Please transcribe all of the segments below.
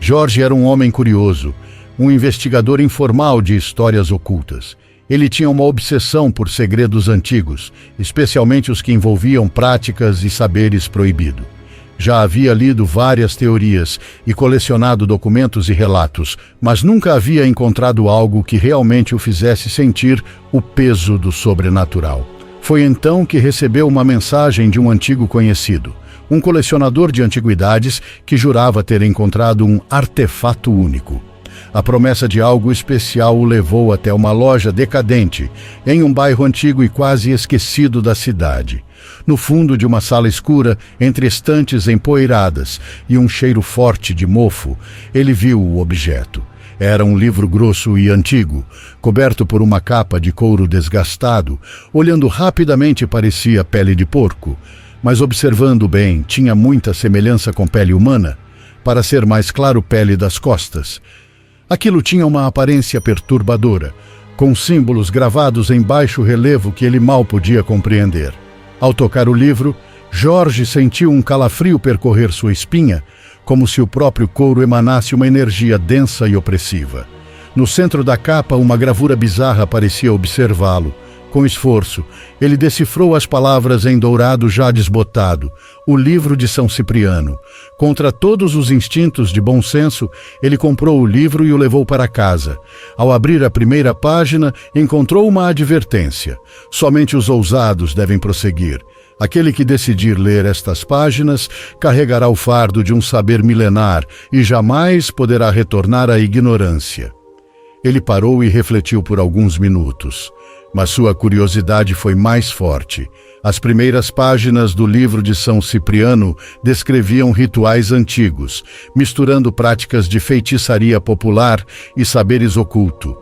Jorge era um homem curioso, um investigador informal de histórias ocultas. Ele tinha uma obsessão por segredos antigos, especialmente os que envolviam práticas e saberes proibidos. Já havia lido várias teorias e colecionado documentos e relatos, mas nunca havia encontrado algo que realmente o fizesse sentir o peso do sobrenatural. Foi então que recebeu uma mensagem de um antigo conhecido, um colecionador de antiguidades que jurava ter encontrado um artefato único. A promessa de algo especial o levou até uma loja decadente, em um bairro antigo e quase esquecido da cidade. No fundo de uma sala escura, entre estantes empoeiradas e um cheiro forte de mofo, ele viu o objeto. Era um livro grosso e antigo, coberto por uma capa de couro desgastado. Olhando rapidamente parecia pele de porco, mas observando bem, tinha muita semelhança com pele humana, para ser mais claro, pele das costas. Aquilo tinha uma aparência perturbadora, com símbolos gravados em baixo relevo que ele mal podia compreender. Ao tocar o livro, Jorge sentiu um calafrio percorrer sua espinha, como se o próprio couro emanasse uma energia densa e opressiva. No centro da capa, uma gravura bizarra parecia observá-lo. Com esforço, ele decifrou as palavras em dourado já desbotado, o livro de São Cipriano. Contra todos os instintos de bom senso, ele comprou o livro e o levou para casa. Ao abrir a primeira página, encontrou uma advertência. Somente os ousados devem prosseguir. Aquele que decidir ler estas páginas carregará o fardo de um saber milenar e jamais poderá retornar à ignorância. Ele parou e refletiu por alguns minutos. Mas sua curiosidade foi mais forte. As primeiras páginas do livro de São Cipriano descreviam rituais antigos, misturando práticas de feitiçaria popular e saberes ocultos.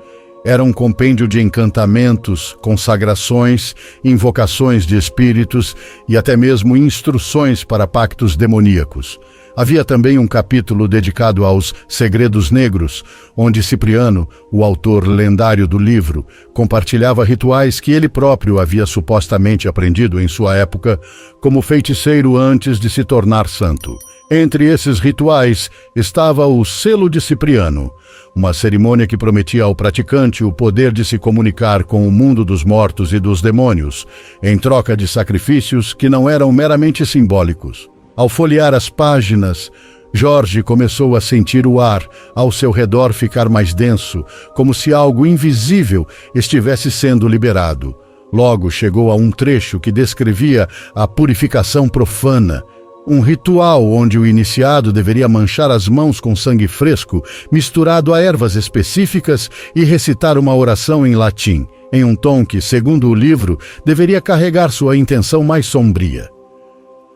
Era um compêndio de encantamentos, consagrações, invocações de espíritos e até mesmo instruções para pactos demoníacos. Havia também um capítulo dedicado aos segredos negros, onde Cipriano, o autor lendário do livro, compartilhava rituais que ele próprio havia supostamente aprendido em sua época como feiticeiro antes de se tornar santo. Entre esses rituais estava o selo de Cipriano, uma cerimônia que prometia ao praticante o poder de se comunicar com o mundo dos mortos e dos demônios, em troca de sacrifícios que não eram meramente simbólicos. Ao folhear as páginas, Jorge começou a sentir o ar ao seu redor ficar mais denso, como se algo invisível estivesse sendo liberado. Logo chegou a um trecho que descrevia a purificação profana, um ritual onde o iniciado deveria manchar as mãos com sangue fresco, misturado a ervas específicas, e recitar uma oração em latim, em um tom que, segundo o livro, deveria carregar sua intenção mais sombria.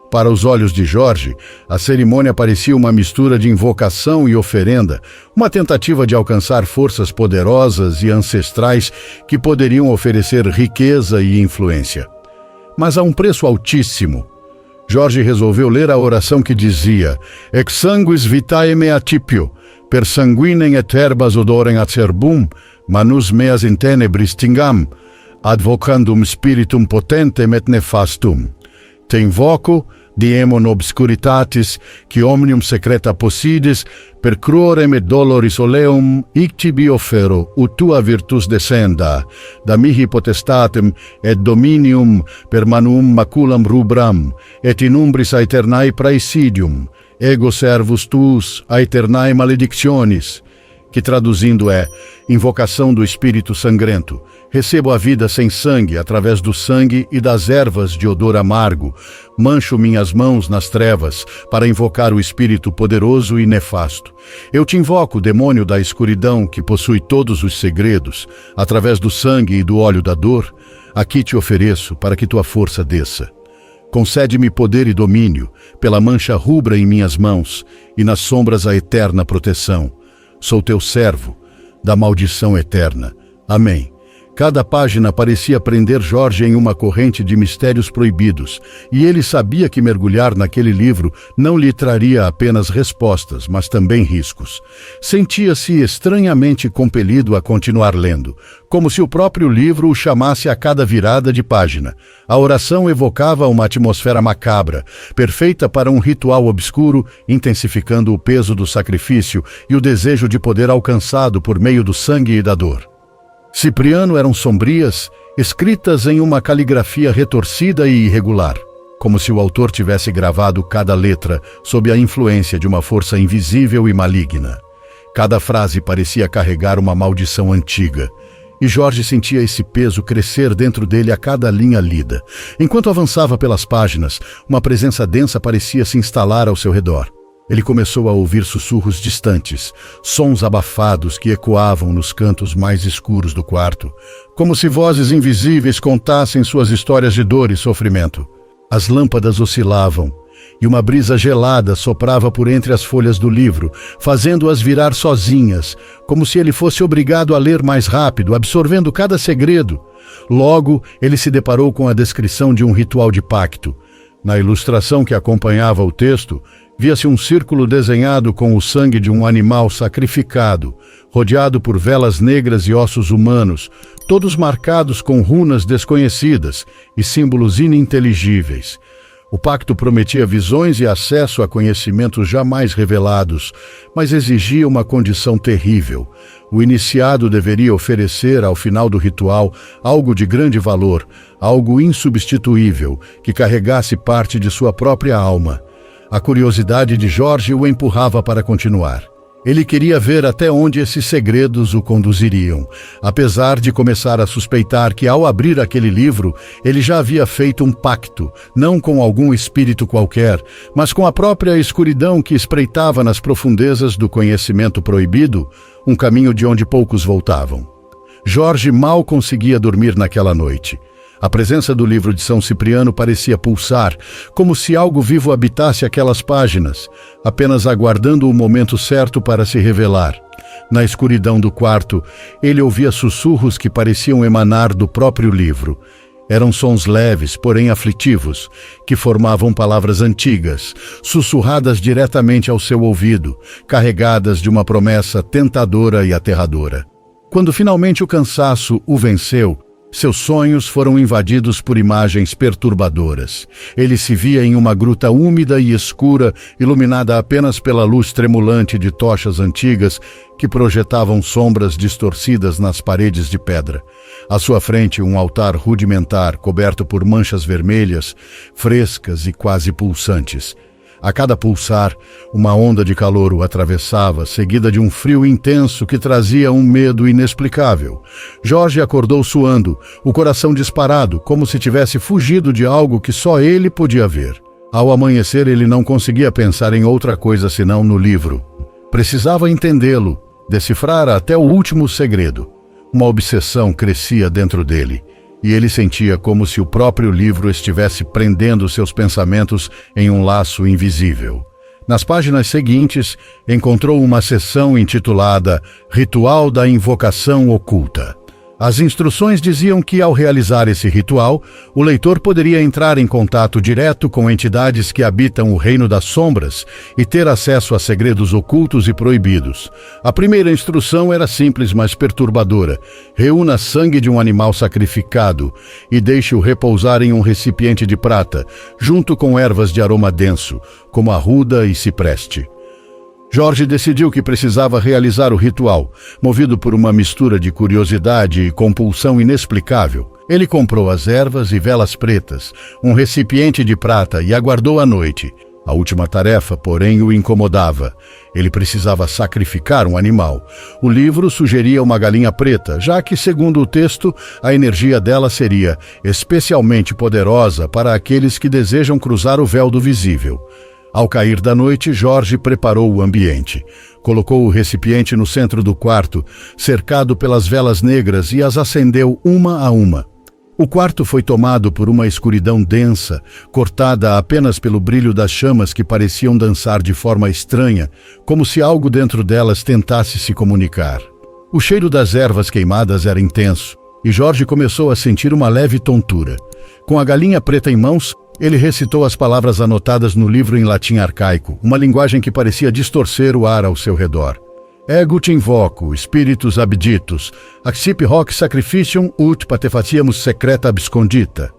Para os olhos de Jorge, a cerimônia parecia uma mistura de invocação e oferenda, uma tentativa de alcançar forças poderosas e ancestrais que poderiam oferecer riqueza e influência. Mas a um preço altíssimo. Jorge resolveu ler a oração que dizia: Ex sanguis vitae mea tipio, per sanguinem et herbas odorem acerbum, manus meas in tenebris tingam, advocandum spiritum potentem et nefastum. Te invoco, diemon obscuritatis, qui omnium secreta possides, per cruorem et doloris oleum, hic tibi offero, ut tua virtus descenda, da mihi potestatem et dominium per manum maculam rubram, et in umbris aeternae praesidium, ego servus tuus aeternae maledictionis, que traduzindo é invocação do Espírito Sangrento. Recebo a vida sem sangue, através do sangue e das ervas de odor amargo. Mancho minhas mãos nas trevas, para invocar o Espírito poderoso e nefasto. Eu te invoco, demônio da escuridão, que possui todos os segredos. Através do sangue e do óleo da dor, aqui te ofereço, para que tua força desça. Concede-me poder e domínio, pela mancha rubra em minhas mãos, e nas sombras a eterna proteção. Sou teu servo, da maldição eterna. Amém. Cada página parecia prender Jorge em uma corrente de mistérios proibidos, e ele sabia que mergulhar naquele livro não lhe traria apenas respostas, mas também riscos. Sentia-se estranhamente compelido a continuar lendo, como se o próprio livro o chamasse a cada virada de página. A oração evocava uma atmosfera macabra, perfeita para um ritual obscuro, intensificando o peso do sacrifício e o desejo de poder alcançado por meio do sangue e da dor. Cipriano eram sombrias, escritas em uma caligrafia retorcida e irregular, como se o autor tivesse gravado cada letra sob a influência de uma força invisível e maligna. Cada frase parecia carregar uma maldição antiga, e Jorge sentia esse peso crescer dentro dele a cada linha lida. Enquanto avançava pelas páginas, uma presença densa parecia se instalar ao seu redor. Ele começou a ouvir sussurros distantes, sons abafados que ecoavam nos cantos mais escuros do quarto, como se vozes invisíveis contassem suas histórias de dor e sofrimento. As lâmpadas oscilavam, e uma brisa gelada soprava por entre as folhas do livro, fazendo-as virar sozinhas, como se ele fosse obrigado a ler mais rápido, absorvendo cada segredo. Logo, ele se deparou com a descrição de um ritual de pacto. Na ilustração que acompanhava o texto, via-se um círculo desenhado com o sangue de um animal sacrificado, rodeado por velas negras e ossos humanos, todos marcados com runas desconhecidas e símbolos ininteligíveis. O pacto prometia visões e acesso a conhecimentos jamais revelados, mas exigia uma condição terrível. O iniciado deveria oferecer, ao final do ritual, algo de grande valor, algo insubstituível, que carregasse parte de sua própria alma. A curiosidade de Jorge o empurrava para continuar. Ele queria ver até onde esses segredos o conduziriam, apesar de começar a suspeitar que, ao abrir aquele livro, ele já havia feito um pacto, não com algum espírito qualquer, mas com a própria escuridão que espreitava nas profundezas do conhecimento proibido, um caminho de onde poucos voltavam. Jorge mal conseguia dormir naquela noite. A presença do livro de São Cipriano parecia pulsar, como se algo vivo habitasse aquelas páginas, apenas aguardando o momento certo para se revelar. Na escuridão do quarto, ele ouvia sussurros que pareciam emanar do próprio livro. Eram sons leves, porém aflitivos, que formavam palavras antigas, sussurradas diretamente ao seu ouvido, carregadas de uma promessa tentadora e aterradora. Quando finalmente o cansaço o venceu, seus sonhos foram invadidos por imagens perturbadoras. Ele se via em uma gruta úmida e escura, iluminada apenas pela luz tremulante de tochas antigas que projetavam sombras distorcidas nas paredes de pedra. À sua frente, um altar rudimentar, coberto por manchas vermelhas, frescas e quase pulsantes. A cada pulsar, uma onda de calor o atravessava, seguida de um frio intenso que trazia um medo inexplicável. Jorge acordou suando, o coração disparado, como se tivesse fugido de algo que só ele podia ver. Ao amanhecer, ele não conseguia pensar em outra coisa senão no livro. Precisava entendê-lo, decifrar até o último segredo. Uma obsessão crescia dentro dele, e ele sentia como se o próprio livro estivesse prendendo seus pensamentos em um laço invisível. Nas páginas seguintes, encontrou uma seção intitulada Ritual da Invocação Oculta. As instruções diziam que, ao realizar esse ritual, o leitor poderia entrar em contato direto com entidades que habitam o reino das sombras e ter acesso a segredos ocultos e proibidos. A primeira instrução era simples, mas perturbadora. Reúna sangue de um animal sacrificado e deixe-o repousar em um recipiente de prata, junto com ervas de aroma denso, como arruda e cipreste. Jorge decidiu que precisava realizar o ritual, movido por uma mistura de curiosidade e compulsão inexplicável. Ele comprou as ervas e velas pretas, um recipiente de prata e aguardou a noite. A última tarefa, porém, o incomodava. Ele precisava sacrificar um animal. O livro sugeria uma galinha preta, já que, segundo o texto, a energia dela seria especialmente poderosa para aqueles que desejam cruzar o véu do visível. Ao cair da noite, Jorge preparou o ambiente. Colocou o recipiente no centro do quarto, cercado pelas velas negras, e as acendeu uma a uma. O quarto foi tomado por uma escuridão densa, cortada apenas pelo brilho das chamas que pareciam dançar de forma estranha, como se algo dentro delas tentasse se comunicar. O cheiro das ervas queimadas era intenso, e Jorge começou a sentir uma leve tontura. Com a galinha preta em mãos, ele recitou as palavras anotadas no livro em latim arcaico, uma linguagem que parecia distorcer o ar ao seu redor. Ego te invoco, spiritus abditus, accipe hoc sacrificium ut patefatiamus secreta abscondita.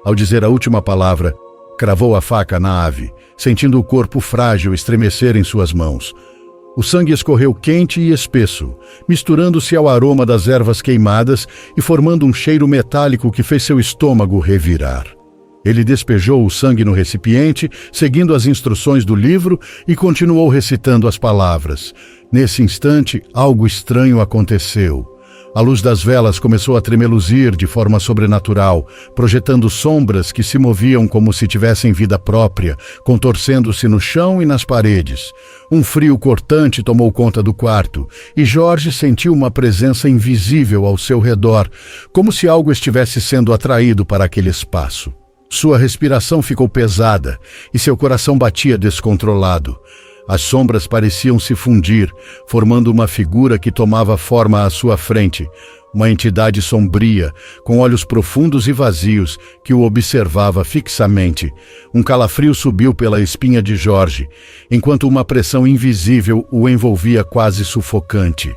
Ao dizer a última palavra, cravou a faca na ave, sentindo o corpo frágil estremecer em suas mãos. O sangue escorreu quente e espesso, misturando-se ao aroma das ervas queimadas e formando um cheiro metálico que fez seu estômago revirar. Ele despejou o sangue no recipiente, seguindo as instruções do livro, e continuou recitando as palavras. Nesse instante, algo estranho aconteceu. A luz das velas começou a tremeluzir de forma sobrenatural, projetando sombras que se moviam como se tivessem vida própria, contorcendo-se no chão e nas paredes. Um frio cortante tomou conta do quarto, e Jorge sentiu uma presença invisível ao seu redor, como se algo estivesse sendo atraído para aquele espaço. Sua respiração ficou pesada e seu coração batia descontrolado. As sombras pareciam se fundir, formando uma figura que tomava forma à sua frente, uma entidade sombria, com olhos profundos e vazios, que o observava fixamente. Um calafrio subiu pela espinha de Jorge, enquanto uma pressão invisível o envolvia quase sufocante.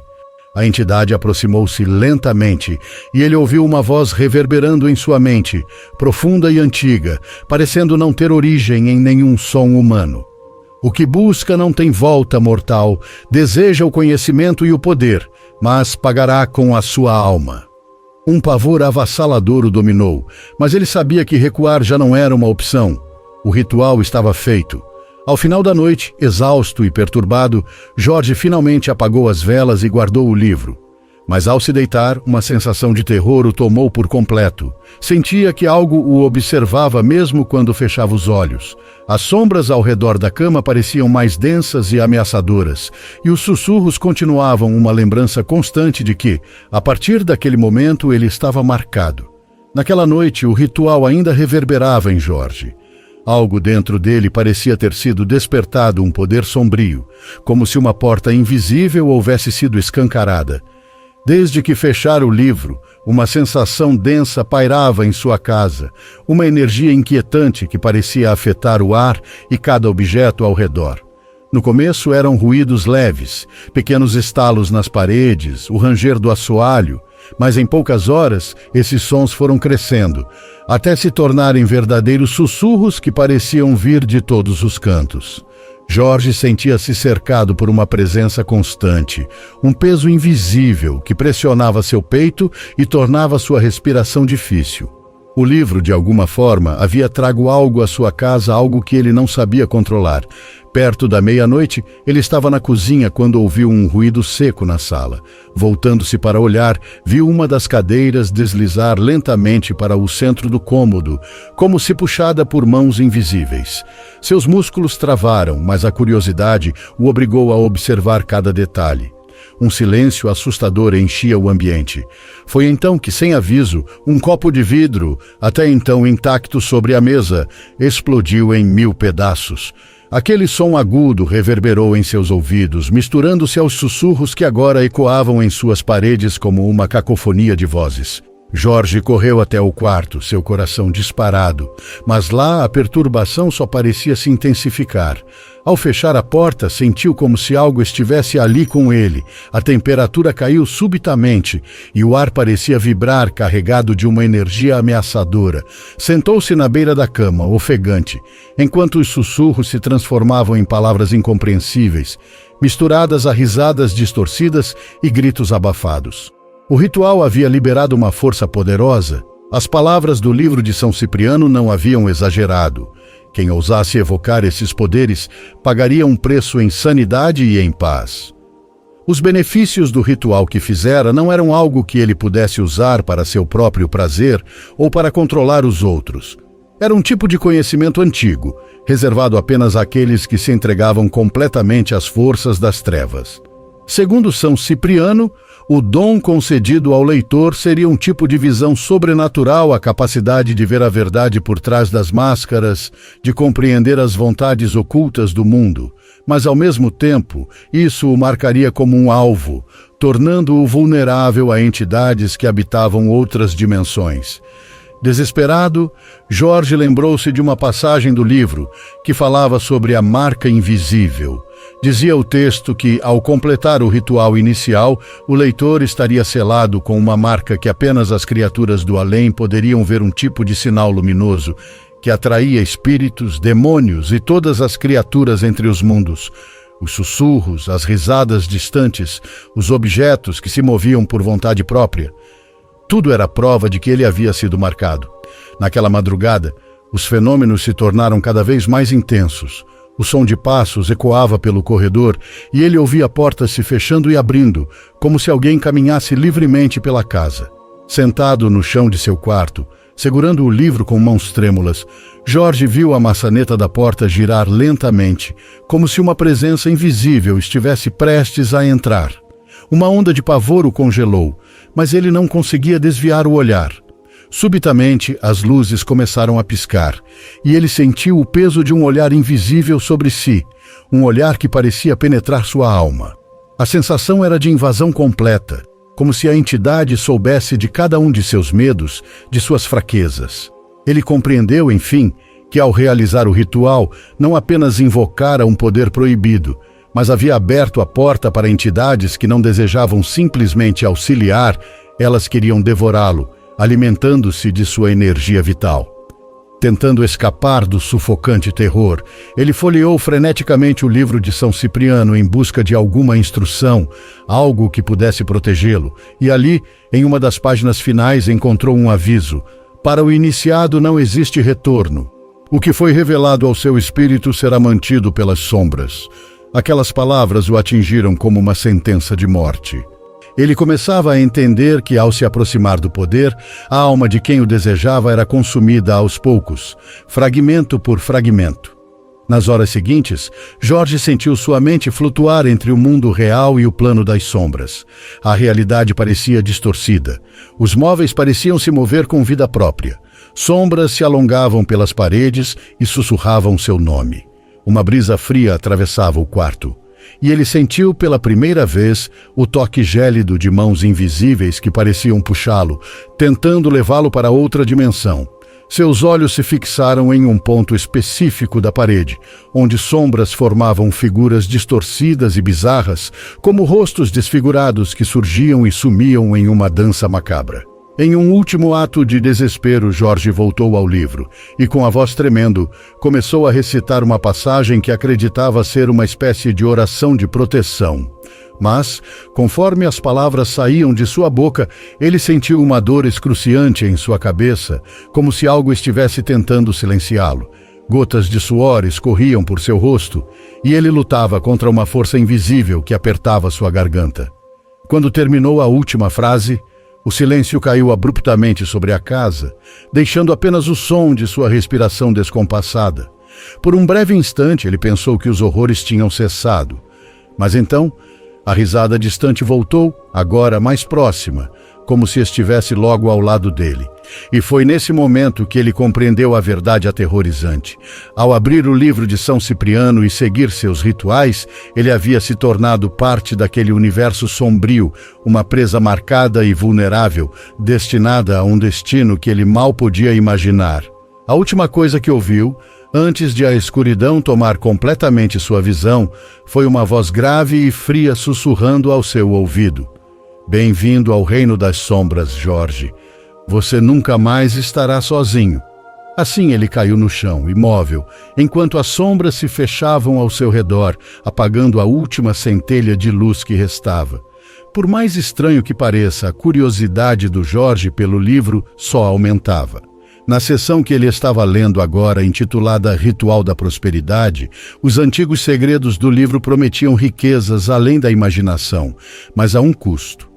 A entidade aproximou-se lentamente e ele ouviu uma voz reverberando em sua mente, profunda e antiga, parecendo não ter origem em nenhum som humano. O que busca não tem volta, mortal, deseja o conhecimento e o poder, mas pagará com a sua alma. Um pavor avassalador o dominou, mas ele sabia que recuar já não era uma opção. O ritual estava feito. Ao final da noite, exausto e perturbado, Jorge finalmente apagou as velas e guardou o livro. Mas ao se deitar, uma sensação de terror o tomou por completo. Sentia que algo o observava mesmo quando fechava os olhos. As sombras ao redor da cama pareciam mais densas e ameaçadoras, e os sussurros continuavam uma lembrança constante de que, a partir daquele momento, ele estava marcado. Naquela noite, o ritual ainda reverberava em Jorge. Algo dentro dele parecia ter sido despertado um poder sombrio, como se uma porta invisível houvesse sido escancarada. Desde que fechara o livro, uma sensação densa pairava em sua casa, uma energia inquietante que parecia afetar o ar e cada objeto ao redor. No começo eram ruídos leves, pequenos estalos nas paredes, o ranger do assoalho, mas em poucas horas esses sons foram crescendo, até se tornarem verdadeiros sussurros que pareciam vir de todos os cantos. Jorge sentia-se cercado por uma presença constante, um peso invisível que pressionava seu peito e tornava sua respiração difícil. O livro, de alguma forma, havia trago algo à sua casa, algo que ele não sabia controlar. Perto da meia-noite, ele estava na cozinha quando ouviu um ruído seco na sala. Voltando-se para olhar, viu uma das cadeiras deslizar lentamente para o centro do cômodo, como se puxada por mãos invisíveis. Seus músculos travaram, mas a curiosidade o obrigou a observar cada detalhe. Um silêncio assustador enchia o ambiente. Foi então que, sem aviso, um copo de vidro, até então intacto sobre a mesa, explodiu em 1000 pedaços. Aquele som agudo reverberou em seus ouvidos, misturando-se aos sussurros que agora ecoavam em suas paredes como uma cacofonia de vozes. Jorge correu até o quarto, seu coração disparado, mas lá a perturbação só parecia se intensificar. Ao fechar a porta, sentiu como se algo estivesse ali com ele. A temperatura caiu subitamente e o ar parecia vibrar, carregado de uma energia ameaçadora. Sentou-se na beira da cama, ofegante, enquanto os sussurros se transformavam em palavras incompreensíveis, misturadas a risadas distorcidas e gritos abafados. O ritual havia liberado uma força poderosa. As palavras do livro de São Cipriano não haviam exagerado. Quem ousasse evocar esses poderes pagaria um preço em sanidade e em paz. Os benefícios do ritual que fizera não eram algo que ele pudesse usar para seu próprio prazer ou para controlar os outros. Era um tipo de conhecimento antigo, reservado apenas àqueles que se entregavam completamente às forças das trevas. Segundo São Cipriano, O dom concedido ao leitor seria um tipo de visão sobrenatural, a capacidade de ver a verdade por trás das máscaras, de compreender as vontades ocultas do mundo. Mas, ao mesmo tempo, isso o marcaria como um alvo, tornando-o vulnerável a entidades que habitavam outras dimensões. Desesperado, Jorge lembrou-se de uma passagem do livro que falava sobre a marca invisível. Dizia o texto que, ao completar o ritual inicial, o leitor estaria selado com uma marca que apenas as criaturas do além poderiam ver, um tipo de sinal luminoso que atraía espíritos, demônios e todas as criaturas entre os mundos. Os sussurros, as risadas distantes, os objetos que se moviam por vontade própria. Tudo era prova de que ele havia sido marcado. Naquela madrugada, os fenômenos se tornaram cada vez mais intensos. O som de passos ecoava pelo corredor e ele ouvia portas se fechando e abrindo, como se alguém caminhasse livremente pela casa. Sentado no chão de seu quarto, segurando o livro com mãos trêmulas, Jorge viu a maçaneta da porta girar lentamente, como se uma presença invisível estivesse prestes a entrar. Uma onda de pavor o congelou, mas ele não conseguia desviar o olhar. Subitamente, as luzes começaram a piscar, e ele sentiu o peso de um olhar invisível sobre si, um olhar que parecia penetrar sua alma. A sensação era de invasão completa, como se a entidade soubesse de cada um de seus medos, de suas fraquezas. Ele compreendeu, enfim, que ao realizar o ritual, não apenas invocara um poder proibido, mas havia aberto a porta para entidades que não desejavam simplesmente auxiliar, elas queriam devorá-lo, alimentando-se de sua energia vital. Tentando escapar do sufocante terror, ele folheou freneticamente o livro de São Cipriano em busca de alguma instrução, algo que pudesse protegê-lo, e ali, em uma das páginas finais, encontrou um aviso: para o iniciado não existe retorno. O que foi revelado ao seu espírito será mantido pelas sombras. Aquelas palavras o atingiram como uma sentença de morte. Ele começava a entender que, ao se aproximar do poder, a alma de quem o desejava era consumida aos poucos, fragmento por fragmento. Nas horas seguintes, Jorge sentiu sua mente flutuar entre o mundo real e o plano das sombras. A realidade parecia distorcida. Os móveis pareciam se mover com vida própria. Sombras se alongavam pelas paredes e sussurravam seu nome. Uma brisa fria atravessava o quarto. E ele sentiu pela primeira vez o toque gélido de mãos invisíveis que pareciam puxá-lo, tentando levá-lo para outra dimensão. Seus olhos se fixaram em um ponto específico da parede, onde sombras formavam figuras distorcidas e bizarras, como rostos desfigurados que surgiam e sumiam em uma dança macabra. Em um último ato de desespero, Jorge voltou ao livro e, com a voz tremendo, começou a recitar uma passagem que acreditava ser uma espécie de oração de proteção. Mas, conforme as palavras saíam de sua boca, ele sentiu uma dor excruciante em sua cabeça, como se algo estivesse tentando silenciá-lo. Gotas de suor escorriam por seu rosto e ele lutava contra uma força invisível que apertava sua garganta. Quando terminou a última frase, o silêncio caiu abruptamente sobre a casa, deixando apenas o som de sua respiração descompassada. Por um breve instante, ele pensou que os horrores tinham cessado. Mas então, a risada distante voltou, agora mais próxima, como se estivesse logo ao lado dele. E foi nesse momento que ele compreendeu a verdade aterrorizante. Ao abrir o livro de São Cipriano e seguir seus rituais, ele havia se tornado parte daquele universo sombrio, uma presa marcada e vulnerável, destinada a um destino que ele mal podia imaginar. A última coisa que ouviu, antes de a escuridão tomar completamente sua visão, foi uma voz grave e fria sussurrando ao seu ouvido: "Bem-vindo ao reino das sombras, Jorge. Você nunca mais estará sozinho." Assim ele caiu no chão, imóvel, enquanto as sombras se fechavam ao seu redor, apagando a última centelha de luz que restava. Por mais estranho que pareça, a curiosidade do Jorge pelo livro só aumentava. Na seção que ele estava lendo agora, intitulada Ritual da Prosperidade, os antigos segredos do livro prometiam riquezas além da imaginação, mas a um custo.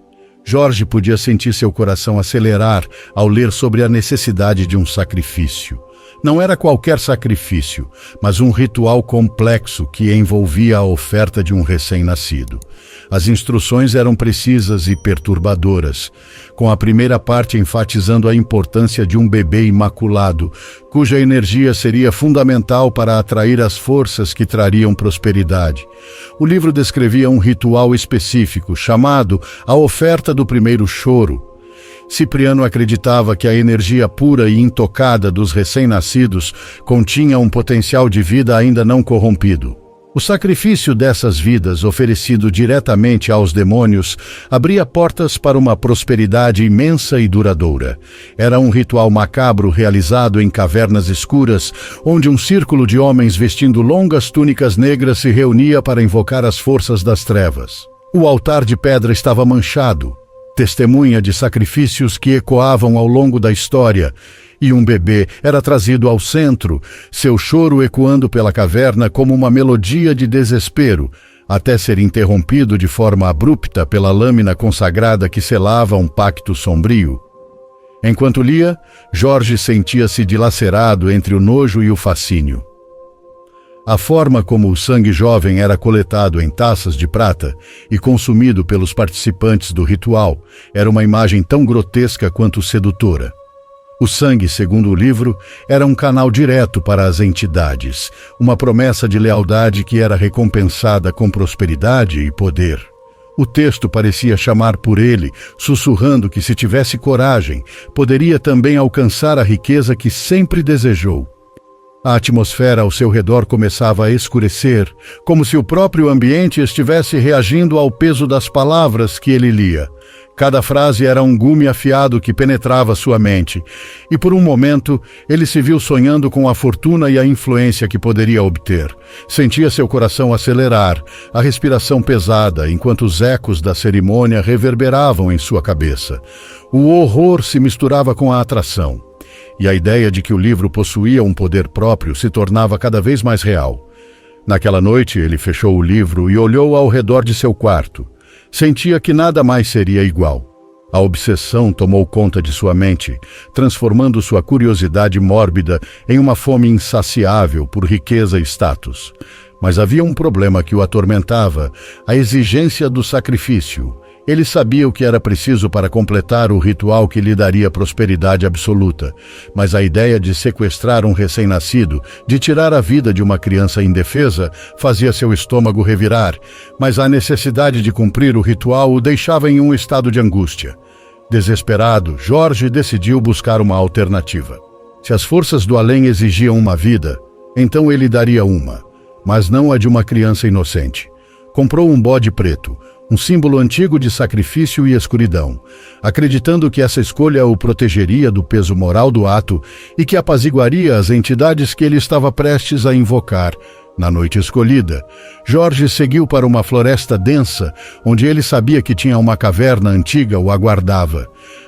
Jorge podia sentir seu coração acelerar ao ler sobre a necessidade de um sacrifício. Não era qualquer sacrifício, mas um ritual complexo que envolvia a oferta de um recém-nascido. As instruções eram precisas e perturbadoras, com a primeira parte enfatizando a importância de um bebê imaculado, cuja energia seria fundamental para atrair as forças que trariam prosperidade. O livro descrevia um ritual específico, chamado a oferta do primeiro choro. Cipriano acreditava que a energia pura e intocada dos recém-nascidos continha um potencial de vida ainda não corrompido. O sacrifício dessas vidas, oferecido diretamente aos demônios, abria portas para uma prosperidade imensa e duradoura. Era um ritual macabro realizado em cavernas escuras, onde um círculo de homens vestindo longas túnicas negras se reunia para invocar as forças das trevas. O altar de pedra estava manchado, testemunha de sacrifícios que ecoavam ao longo da história, e um bebê era trazido ao centro, seu choro ecoando pela caverna como uma melodia de desespero, até ser interrompido de forma abrupta pela lâmina consagrada que selava um pacto sombrio. Enquanto lia, Jorge sentia-se dilacerado entre o nojo e o fascínio. A forma como o sangue jovem era coletado em taças de prata e consumido pelos participantes do ritual era uma imagem tão grotesca quanto sedutora. O sangue, segundo o livro, era um canal direto para as entidades, uma promessa de lealdade que era recompensada com prosperidade e poder. O texto parecia chamar por ele, sussurrando que se tivesse coragem, poderia também alcançar a riqueza que sempre desejou. A atmosfera ao seu redor começava a escurecer, como se o próprio ambiente estivesse reagindo ao peso das palavras que ele lia. Cada frase era um gume afiado que penetrava sua mente, e por um momento ele se viu sonhando com a fortuna e a influência que poderia obter. Sentia seu coração acelerar, a respiração pesada, enquanto os ecos da cerimônia reverberavam em sua cabeça. O horror se misturava com a atração, e a ideia de que o livro possuía um poder próprio se tornava cada vez mais real. Naquela noite ele fechou o livro e olhou ao redor de seu quarto. Sentia que nada mais seria igual. A obsessão tomou conta de sua mente, transformando sua curiosidade mórbida em uma fome insaciável por riqueza e status. Mas havia um problema que o atormentava: a exigência do sacrifício. Ele sabia o que era preciso para completar o ritual que lhe daria prosperidade absoluta, mas a ideia de sequestrar um recém-nascido, de tirar a vida de uma criança indefesa, fazia seu estômago revirar, mas a necessidade de cumprir o ritual o deixava em um estado de angústia. Desesperado, Jorge decidiu buscar uma alternativa. Se as forças do além exigiam uma vida, então ele daria uma, mas não a de uma criança inocente. Comprou um bode preto, um símbolo antigo de sacrifício e escuridão, acreditando que essa escolha o protegeria do peso moral do ato e que apaziguaria as entidades que ele estava prestes a invocar. Na noite escolhida, Jorge seguiu para uma floresta densa, onde ele sabia que tinha uma caverna antiga o aguardava.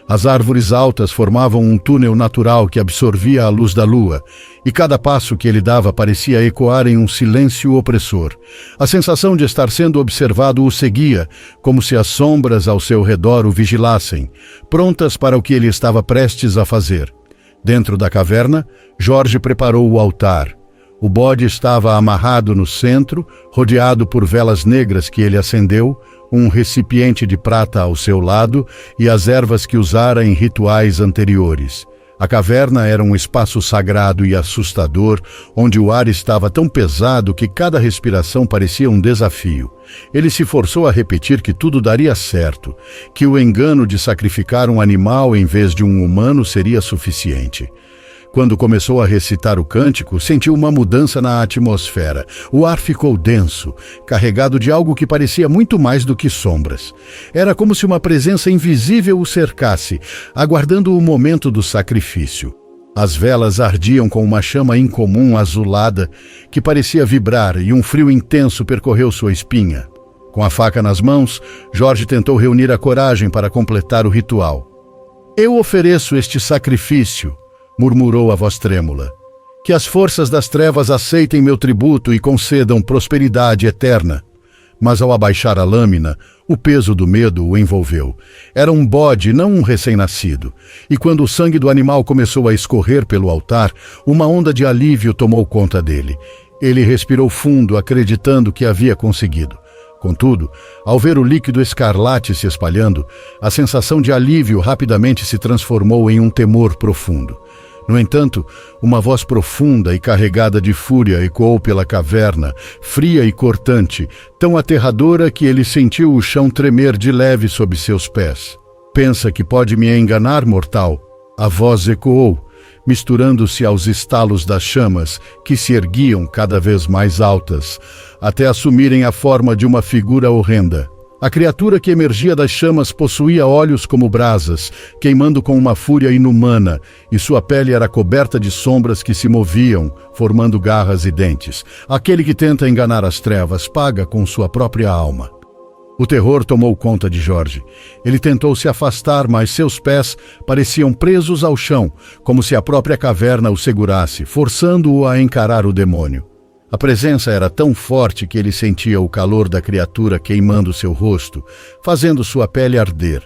As árvores altas formavam um túnel natural que absorvia a luz da lua, e cada passo que ele dava parecia ecoar em um silêncio opressor. A sensação de estar sendo observado o seguia, como se as sombras ao seu redor o vigilassem, prontas para o que ele estava prestes a fazer. Dentro da caverna, Jorge preparou o altar. O bode estava amarrado no centro, rodeado por velas negras que ele acendeu, um recipiente de prata ao seu lado e as ervas que usara em rituais anteriores. A caverna era um espaço sagrado e assustador, onde o ar estava tão pesado que cada respiração parecia um desafio. Ele se forçou a repetir que tudo daria certo, que o engano de sacrificar um animal em vez de um humano seria suficiente. Quando começou a recitar o cântico, sentiu uma mudança na atmosfera. O ar ficou denso, carregado de algo que parecia muito mais do que sombras. Era como se uma presença invisível o cercasse, aguardando o momento do sacrifício. As velas ardiam com uma chama incomum azulada que parecia vibrar, e um frio intenso percorreu sua espinha. Com a faca nas mãos, Jorge tentou reunir a coragem para completar o ritual. "Eu ofereço este sacrifício", murmurou a voz trêmula. "Que as forças das trevas aceitem meu tributo e concedam prosperidade eterna." Mas ao abaixar a lâmina, o peso do medo o envolveu. Era um bode, não um recém-nascido. E quando o sangue do animal começou a escorrer pelo altar, uma onda de alívio tomou conta dele. Ele respirou fundo, acreditando que havia conseguido. Contudo, ao ver o líquido escarlate se espalhando, a sensação de alívio rapidamente se transformou em um temor profundo. No entanto, uma voz profunda e carregada de fúria ecoou pela caverna, fria e cortante, tão aterradora que ele sentiu o chão tremer de leve sob seus pés. "Pensa que pode me enganar, mortal?" A voz ecoou, misturando-se aos estalos das chamas, que se erguiam cada vez mais altas, até assumirem a forma de uma figura horrenda. A criatura que emergia das chamas possuía olhos como brasas, queimando com uma fúria inumana, e sua pele era coberta de sombras que se moviam, formando garras e dentes. Aquele que tenta enganar as trevas paga com sua própria alma. O terror tomou conta de Jorge. Ele tentou se afastar, mas seus pés pareciam presos ao chão, como se a própria caverna o segurasse, forçando-o a encarar o demônio. A presença era tão forte que ele sentia o calor da criatura queimando seu rosto, fazendo sua pele arder.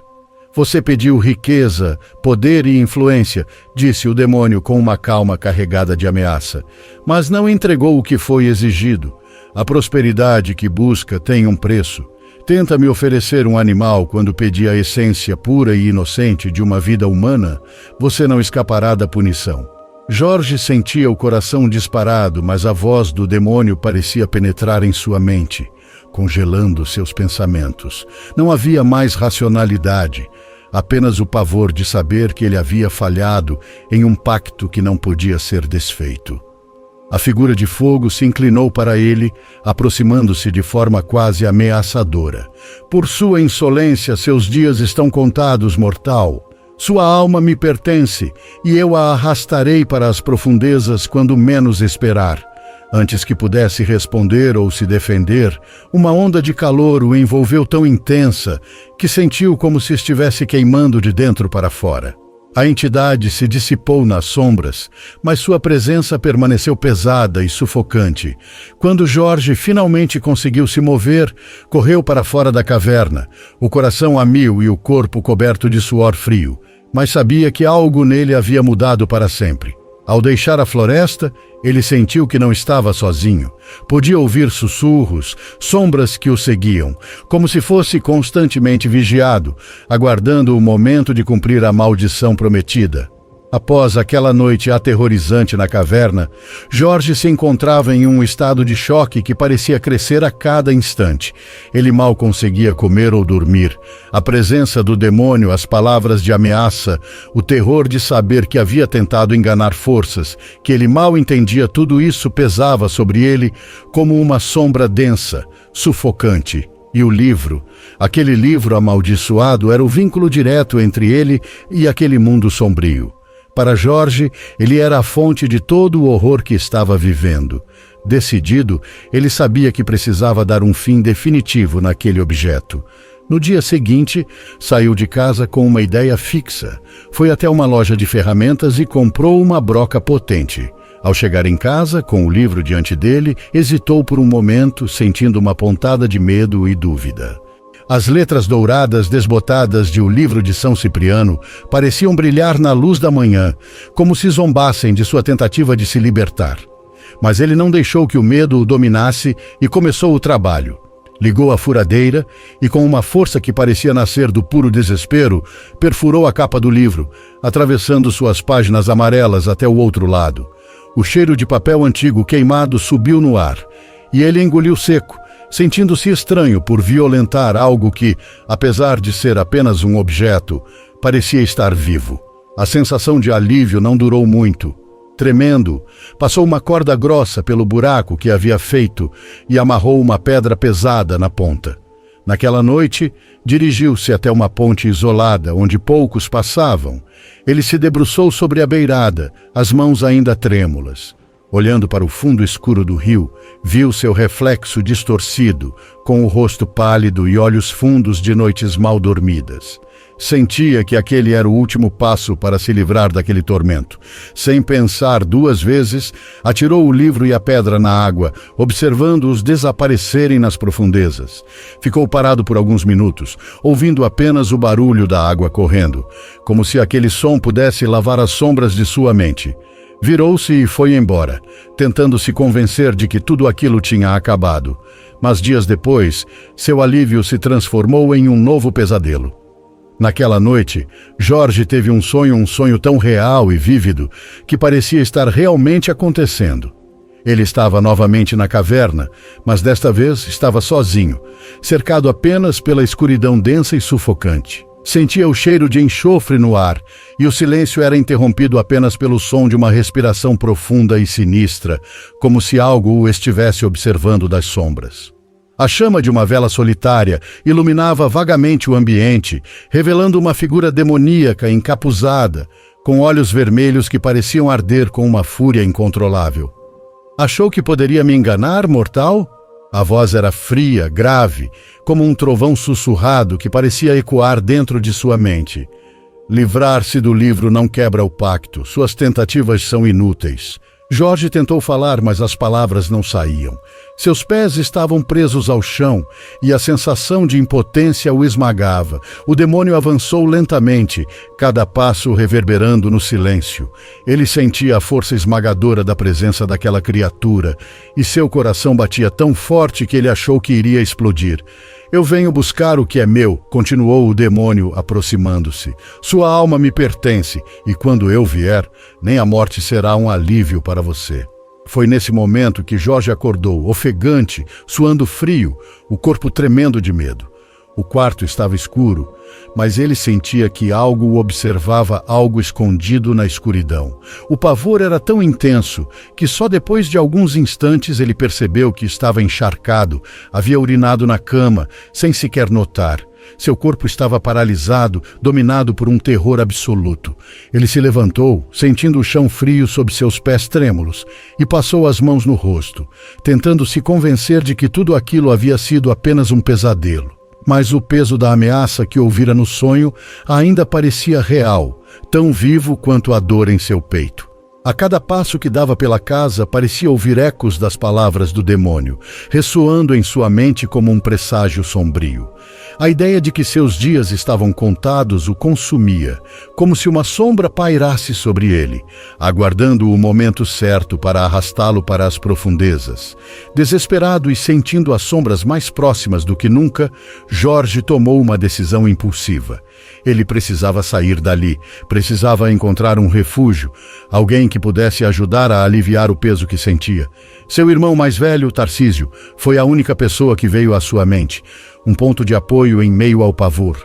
"Você pediu riqueza, poder e influência", disse o demônio com uma calma carregada de ameaça, "mas não entregou o que foi exigido. A prosperidade que busca tem um preço. Tenta me oferecer um animal quando pedi a essência pura e inocente de uma vida humana, você não escapará da punição." Jorge sentia o coração disparado, mas a voz do demônio parecia penetrar em sua mente, congelando seus pensamentos. Não havia mais racionalidade, apenas o pavor de saber que ele havia falhado em um pacto que não podia ser desfeito. A figura de fogo se inclinou para ele, aproximando-se de forma quase ameaçadora. "Por sua insolência, seus dias estão contados, mortal. Sua alma me pertence, e eu a arrastarei para as profundezas quando menos esperar." Antes que pudesse responder ou se defender, uma onda de calor o envolveu tão intensa que sentiu como se estivesse queimando de dentro para fora. A entidade se dissipou nas sombras, mas sua presença permaneceu pesada e sufocante. Quando Jorge finalmente conseguiu se mover, correu para fora da caverna, o coração a mil e o corpo coberto de suor frio, mas sabia que algo nele havia mudado para sempre. Ao deixar a floresta, ele sentiu que não estava sozinho. Podia ouvir sussurros, sombras que o seguiam, como se fosse constantemente vigiado, aguardando o momento de cumprir a maldição prometida. Após aquela noite aterrorizante na caverna, Jorge se encontrava em um estado de choque que parecia crescer a cada instante. Ele mal conseguia comer ou dormir. A presença do demônio, as palavras de ameaça, o terror de saber que havia tentado enganar forças, que ele mal entendia, tudo isso pesava sobre ele como uma sombra densa, sufocante. E o livro, aquele livro amaldiçoado, era o vínculo direto entre ele e aquele mundo sombrio. Para Jorge, ele era a fonte de todo o horror que estava vivendo. Decidido, ele sabia que precisava dar um fim definitivo naquele objeto. No dia seguinte, saiu de casa com uma ideia fixa. Foi até uma loja de ferramentas e comprou uma broca potente. Ao chegar em casa, com o livro diante dele, hesitou por um momento, sentindo uma pontada de medo e dúvida. As letras douradas desbotadas de O Livro de São Cipriano pareciam brilhar na luz da manhã, como se zombassem de sua tentativa de se libertar. Mas ele não deixou que o medo o dominasse e começou o trabalho. Ligou a furadeira e, com uma força que parecia nascer do puro desespero, perfurou a capa do livro, atravessando suas páginas amarelas até o outro lado. O cheiro de papel antigo queimado subiu no ar, e ele engoliu seco, sentindo-se estranho por violentar algo que, apesar de ser apenas um objeto, parecia estar vivo. A sensação de alívio não durou muito. Tremendo, passou uma corda grossa pelo buraco que havia feito e amarrou uma pedra pesada na ponta. Naquela noite, dirigiu-se até uma ponte isolada, onde poucos passavam. Ele se debruçou sobre a beirada, as mãos ainda trêmulas. Olhando para o fundo escuro do rio, viu seu reflexo distorcido, com o rosto pálido e olhos fundos de noites mal dormidas. Sentia que aquele era o último passo para se livrar daquele tormento. Sem pensar duas vezes, atirou o livro e a pedra na água, observando-os desaparecerem nas profundezas. Ficou parado por alguns minutos, ouvindo apenas o barulho da água correndo, como se aquele som pudesse lavar as sombras de sua mente. Virou-se e foi embora, tentando se convencer de que tudo aquilo tinha acabado. Mas dias depois, seu alívio se transformou em um novo pesadelo. Naquela noite, Jorge teve um sonho tão real e vívido, que parecia estar realmente acontecendo. Ele estava novamente na caverna, mas desta vez estava sozinho, cercado apenas pela escuridão densa e sufocante. Sentia o cheiro de enxofre no ar, e o silêncio era interrompido apenas pelo som de uma respiração profunda e sinistra, como se algo o estivesse observando das sombras. A chama de uma vela solitária iluminava vagamente o ambiente, revelando uma figura demoníaca encapuzada, com olhos vermelhos que pareciam arder com uma fúria incontrolável. Achou que poderia me enganar, mortal? A voz era fria, grave, como um trovão sussurrado que parecia ecoar dentro de sua mente. Livrar-se do livro não quebra o pacto, suas tentativas são inúteis. Jorge tentou falar, mas as palavras não saíam. Seus pés estavam presos ao chão e a sensação de impotência o esmagava. O demônio avançou lentamente, cada passo reverberando no silêncio. Ele sentia a força esmagadora da presença daquela criatura e seu coração batia tão forte que ele achou que iria explodir. Eu venho buscar o que é meu, continuou o demônio aproximando-se. Sua alma me pertence, e quando eu vier, nem a morte será um alívio para você. Foi nesse momento que Jorge acordou, ofegante, suando frio, o corpo tremendo de medo. O quarto estava escuro, mas ele sentia que algo o observava, algo escondido na escuridão. O pavor era tão intenso que só depois de alguns instantes ele percebeu que estava encharcado, havia urinado na cama, sem sequer notar. Seu corpo estava paralisado, dominado por um terror absoluto. Ele se levantou, sentindo o chão frio sob seus pés trêmulos, e passou as mãos no rosto, tentando se convencer de que tudo aquilo havia sido apenas um pesadelo. Mas o peso da ameaça que ouvira no sonho ainda parecia real, tão vivo quanto a dor em seu peito. A cada passo que dava pela casa, parecia ouvir ecos das palavras do demônio, ressoando em sua mente como um presságio sombrio. A ideia de que seus dias estavam contados o consumia, como se uma sombra pairasse sobre ele, aguardando o momento certo para arrastá-lo para as profundezas. Desesperado e sentindo as sombras mais próximas do que nunca, Jorge tomou uma decisão impulsiva. Ele precisava sair dali, precisava encontrar um refúgio, alguém que pudesse ajudar a aliviar o peso que sentia. Seu irmão mais velho, Tarcísio, foi a única pessoa que veio à sua mente, um ponto de apoio em meio ao pavor.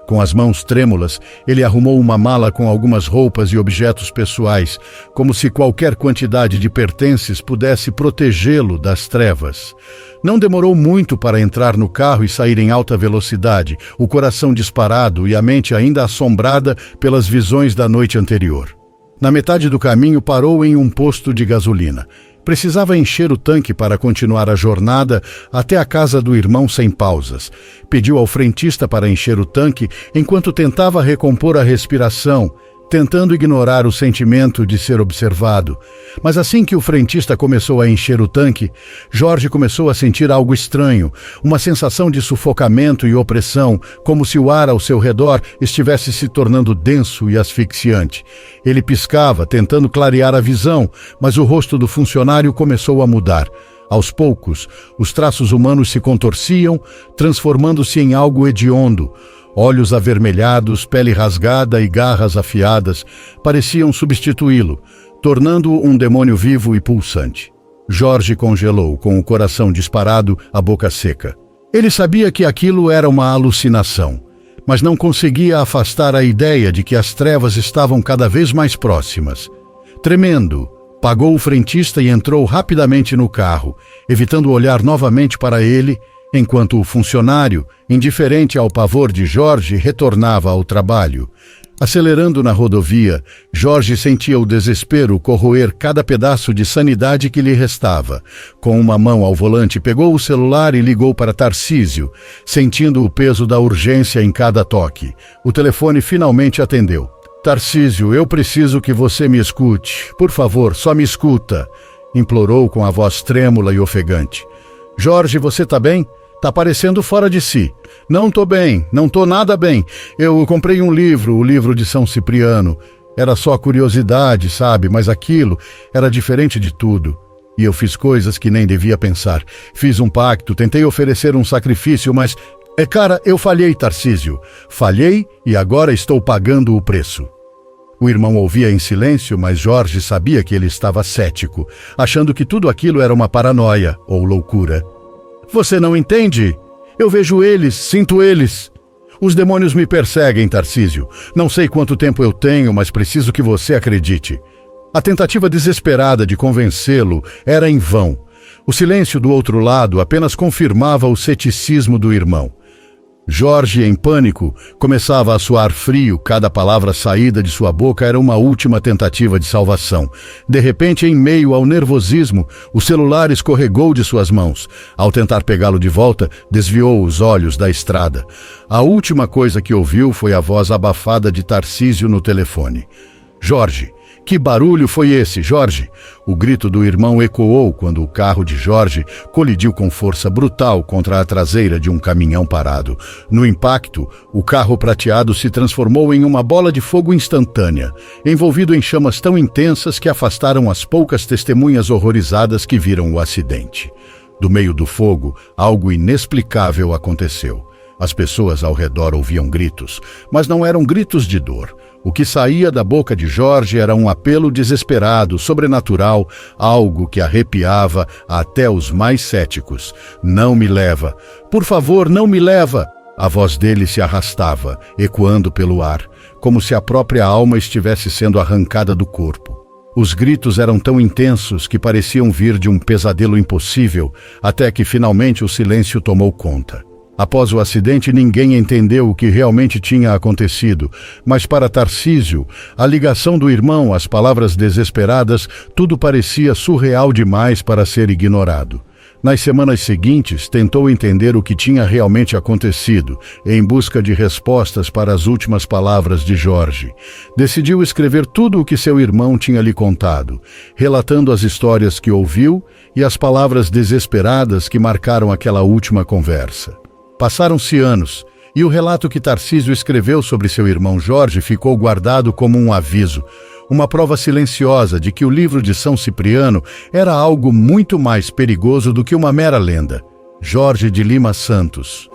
Com as mãos trêmulas, ele arrumou uma mala com algumas roupas e objetos pessoais, como se qualquer quantidade de pertences pudesse protegê-lo das trevas. Não demorou muito para entrar no carro e sair em alta velocidade, o coração disparado e a mente ainda assombrada pelas visões da noite anterior. Na metade do caminho, parou em um posto de gasolina. Precisava encher o tanque para continuar a jornada até a casa do irmão sem pausas. Pediu ao frentista para encher o tanque enquanto tentava recompor a respiração, tentando ignorar o sentimento de ser observado. Mas assim que o frentista começou a encher o tanque, Jorge começou a sentir algo estranho, uma sensação de sufocamento e opressão, como se o ar ao seu redor estivesse se tornando denso e asfixiante. Ele piscava, tentando clarear a visão, mas o rosto do funcionário começou a mudar. Aos poucos, os traços humanos se contorciam, transformando-se em algo hediondo. Olhos avermelhados, pele rasgada e garras afiadas pareciam substituí-lo, tornando-o um demônio vivo e pulsante. Jorge congelou, com o coração disparado, a boca seca. Ele sabia que aquilo era uma alucinação, mas não conseguia afastar a ideia de que as trevas estavam cada vez mais próximas. Tremendo, pagou o frentista e entrou rapidamente no carro, evitando olhar novamente para ele, enquanto o funcionário, indiferente ao pavor de Jorge, retornava ao trabalho. Acelerando na rodovia, Jorge sentia o desespero corroer cada pedaço de sanidade que lhe restava. Com uma mão ao volante, pegou o celular e ligou para Tarcísio, sentindo o peso da urgência em cada toque. O telefone finalmente atendeu. Tarcísio, eu preciso que você me escute. Por favor, só me escuta, implorou com a voz trêmula e ofegante. Jorge, você tá bem? Tá parecendo fora de si. Não tô bem, não tô nada bem. Eu comprei um livro, o livro de São Cipriano. Era só curiosidade, sabe? Mas aquilo era diferente de tudo. E eu fiz coisas que nem devia pensar. Fiz um pacto, tentei oferecer um sacrifício, mas... Cara, eu falhei, Tarcísio. Falhei e agora estou pagando o preço. O irmão ouvia em silêncio, mas Jorge sabia que ele estava cético, achando que tudo aquilo era uma paranoia ou loucura. Você não entende? Eu vejo eles, sinto eles. Os demônios me perseguem, Tarcísio. Não sei quanto tempo eu tenho, mas preciso que você acredite. A tentativa desesperada de convencê-lo era em vão. O silêncio do outro lado apenas confirmava o ceticismo do irmão. Jorge, em pânico, começava a suar frio. Cada palavra saída de sua boca era uma última tentativa de salvação. De repente, em meio ao nervosismo, o celular escorregou de suas mãos. Ao tentar pegá-lo de volta, desviou os olhos da estrada. A última coisa que ouviu foi a voz abafada de Tarcísio no telefone. Jorge, que barulho foi esse, Jorge? O grito do irmão ecoou quando o carro de Jorge colidiu com força brutal contra a traseira de um caminhão parado. No impacto, o carro prateado se transformou em uma bola de fogo instantânea, envolvido em chamas tão intensas que afastaram as poucas testemunhas horrorizadas que viram o acidente. Do meio do fogo, algo inexplicável aconteceu. As pessoas ao redor ouviam gritos, mas não eram gritos de dor. O que saía da boca de Jorge era um apelo desesperado, sobrenatural, algo que arrepiava até os mais céticos. Não me leva! Por favor, não me leva! A voz dele se arrastava, ecoando pelo ar, como se a própria alma estivesse sendo arrancada do corpo. Os gritos eram tão intensos que pareciam vir de um pesadelo impossível, até que finalmente o silêncio tomou conta. Após o acidente, ninguém entendeu o que realmente tinha acontecido, mas para Tarcísio, a ligação do irmão, as palavras desesperadas, tudo parecia surreal demais para ser ignorado. Nas semanas seguintes, tentou entender o que tinha realmente acontecido, em busca de respostas para as últimas palavras de Jorge. Decidiu escrever tudo o que seu irmão tinha lhe contado, relatando as histórias que ouviu e as palavras desesperadas que marcaram aquela última conversa. Passaram-se anos, e o relato que Tarcísio escreveu sobre seu irmão Jorge ficou guardado como um aviso, uma prova silenciosa de que o livro de São Cipriano era algo muito mais perigoso do que uma mera lenda. Jorge de Lima Santos.